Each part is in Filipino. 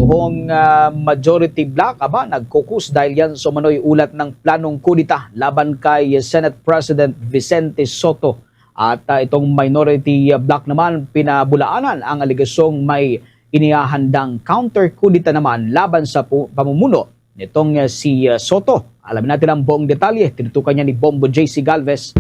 buong majority bloc nagkukus dahil yan sumano'y ulat ng planong kudita laban kay Senate President Vicente Sotto. At itong minority bloc naman pinabulaanan ang aligasyong may inihahandang counter-kudita naman laban sa pamumuno nitong si Sotto. Alamin natin ang buong detalye. Tinutukan niya ni Bombo JC Galvez.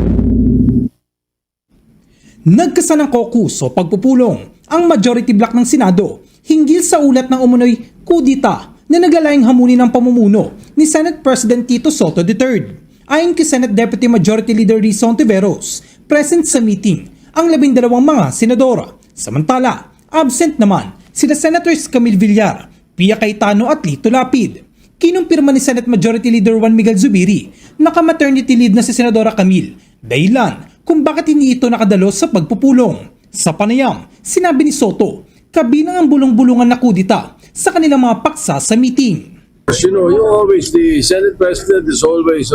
Nagkasanang caucus o pagpupulong ang majority bloc ng Senado hinggil sa ulat ng umunoy kudita na naglalayong hamunin ng pamumuno ni Senate President Tito Sotto III. Ayon kay Senate Deputy Majority Leader Risa Hontiveros, present sa meeting ang 12 mga senadora. Samantala, absent naman sina Senators Camille Villar, Pia Cayetano at Lito Lapid. Kinumpirma ni Senate Majority Leader Juan Miguel Zubiri na ka-maternity leave na si Senadora Camille, dahilan kung bakit hindi ito nakadalo sa pagpupulong. Sa panayam, sinabi ni Sotto, kabilang ang bulong-bulungan na kudita sa kanilang mga paksa sa meeting. You know, the Senate President is always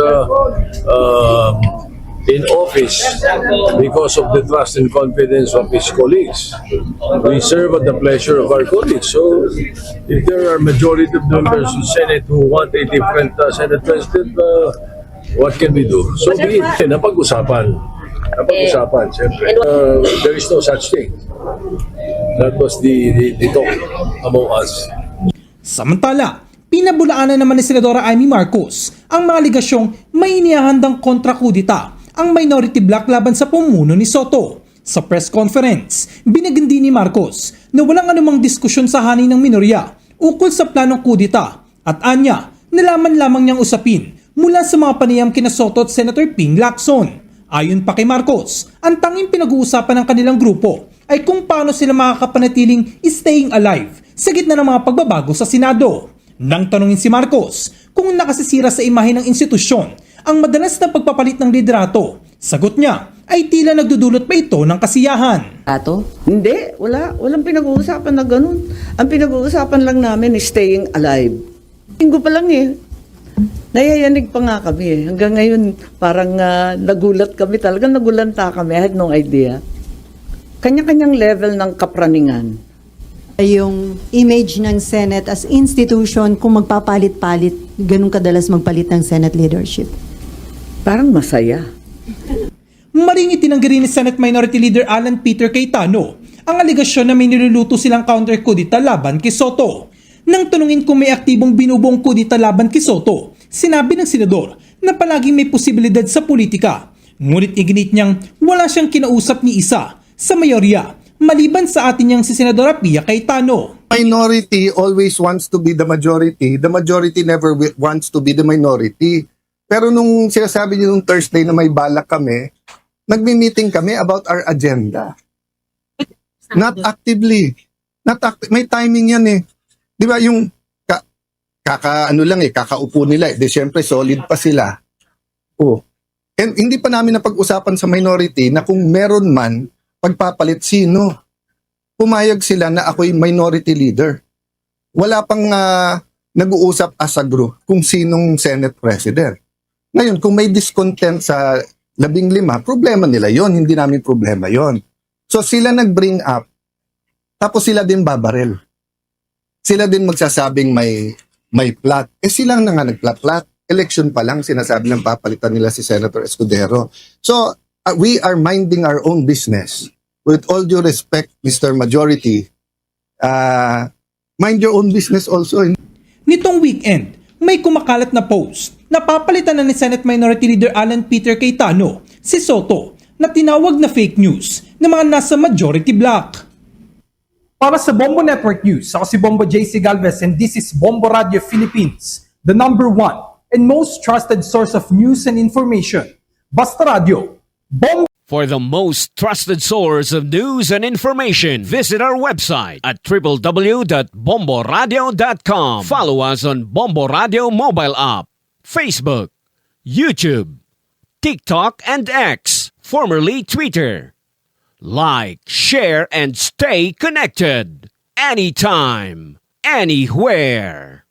in office because of the trust and confidence of his colleagues. We serve at the pleasure of our colleagues. So, if there are majority of members in Senate who want a different Senate President, what can we do? So, napag-usapan, siyempre. There is no such thing. That was the talk among us. Samantala, pinabulaanan naman ni Senadora Amy Marcos ang mga aligasyong may inihahandang kontra-kudita ang minority bloc laban sa pamumuno ni Sotto. Sa press conference, binagindi ni Marcos na walang anumang diskusyon sa hanin ng minorya ukol sa planong kudita at anya nalaman lamang niyang usapin mula sa mga panayam kina Sotto at Senator Ping Lacson. Ayon pa kay Marcos, ang tanging pinag-uusapan ng kanilang grupo ay kung paano sila makakapanatiling staying alive sa gitna ng mga pagbabago sa Senado. Nang tanungin si Marcos kung nakasisira sa imahe ng institusyon ang madalas na pagpapalit ng liderato, sagot niya ay tila nagdudulot pa ito ng kasiyahan. Hindi, walang pinag-uusapan na ganun. Ang pinag-uusapan lang namin is staying alive. Linggo pa lang nayayanig pa nga kami Hanggang ngayon parang nagulat kami, talagang nagulanta kami. I had no idea. Kanya-kanyang level ng kapraningan. Yung image ng Senate as institution, kung magpapalit-palit, ganun kadalas magpalit ng Senate leadership. Parang masaya. Maring itinanggi rin ni Senate Minority Leader Alan Peter Cayetano ang aligasyon na may niluluto silang counter-kudita laban kay Sotto. Nang tanungin kung may aktibong binubuong kudita laban kay Sotto, sinabi ng senador na palaging may posibilidad sa politika. Ngunit iginit niyang wala siyang kinausap ni isa sa mayorya maliban sa atin niyang si Senadora Pia Cayetano. Minority always wants to be the majority never wants to be the minority. Pero nung sinasabi niyo nung Thursday na may balak kami, nagmi-meeting kami about our agenda. Not actively. May timing yan Di ba yung kakaupo nila Di syempre solid pa sila. And hindi pa namin napag-usapan sa minority na kung meron man pagpapalit sino. Pumayag sila na ako'y minority leader. Wala pang nag-uusap as a group kung sinong Senate President. Ngayon, kung may discontent sa 15, problema nila yon, hindi namin problema yon. So sila nag-bring up, tapos sila din babarel. Sila din magsasabing may plot. Silang na nga nagplat-plat. Election pa lang, sinasabi ng papalitan nila si Senator Escudero. So we are minding our own business. With all due respect, Mr. Majority, mind your own business also. Nitong weekend, may kumakalat na post na papalitan na ni Senate Minority Leader Alan Peter Cayetano si Sotto na tinawag na fake news ng mga nasa majority bloc. Para sa Bombo Network News, ako si Bombo JC Galvez and this is Bombo Radio Philippines, the #1 and most trusted source of news and information. Basta Radio, Bombo! For the most trusted source of news and information, visit our website at www.bomboradio.com. Follow us on Bombo Radio mobile app, Facebook, YouTube, TikTok, and X, formerly Twitter. Like, share, and stay connected. Anytime, anywhere.